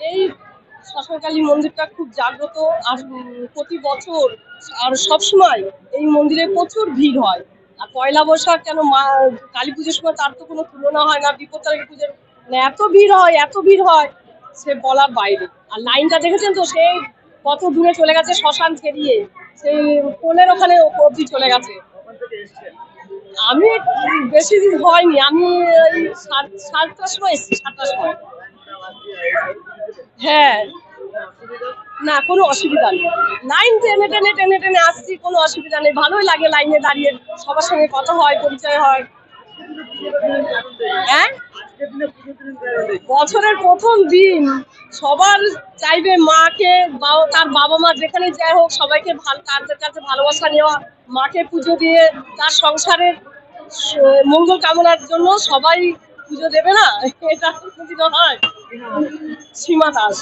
এই শ্মশানকালী মন্দিরটা খুব জাগ্রত আর প্রতি বছর আর সবসময় এই মন্দিরে প্রচুর ভিড় হয়। আর পয়লা বৈশাখ কেন মা কালী পুজোর সময় তার তো কোনো তুলনা হয় না। বিপত্তারিণী পুজোর মানে এত ভিড় হয় সে বলার বাইরে। আর লাইনটা দেখেছেন তো সেই কত দূরে চলে গেছে শ্মশান পেরিয়ে, সেই পোলের ওখানে অবধি চলে গেছে। আমি বেশি দিন হয়নি, আমি ওই সাতটার সময় এসেছি, 7টার সময়। হ্যাঁ, না কোনো অসুবিধা নেই। লাইন টেনে আসছি, কোনো অসুবিধা নেই। ভালোই লাগে লাইনে দাঁড়িয়ে, সবার সঙ্গে কথা হয়, পরিচয় হয়। হ্যাঁ, বছরের প্রথম দিন সবার চাইবে মাকে বা তার বাবা মা যেখানে যাই হোক সবাইকে তাদের কাছে ভালোবাসা নেওয়া, মাকে পুজো দিয়ে তার সংসারের মঙ্গল কামনার জন্য সবাই পুজো দেবে না, এটা কোনোদিনও হয়। সীমা দাস।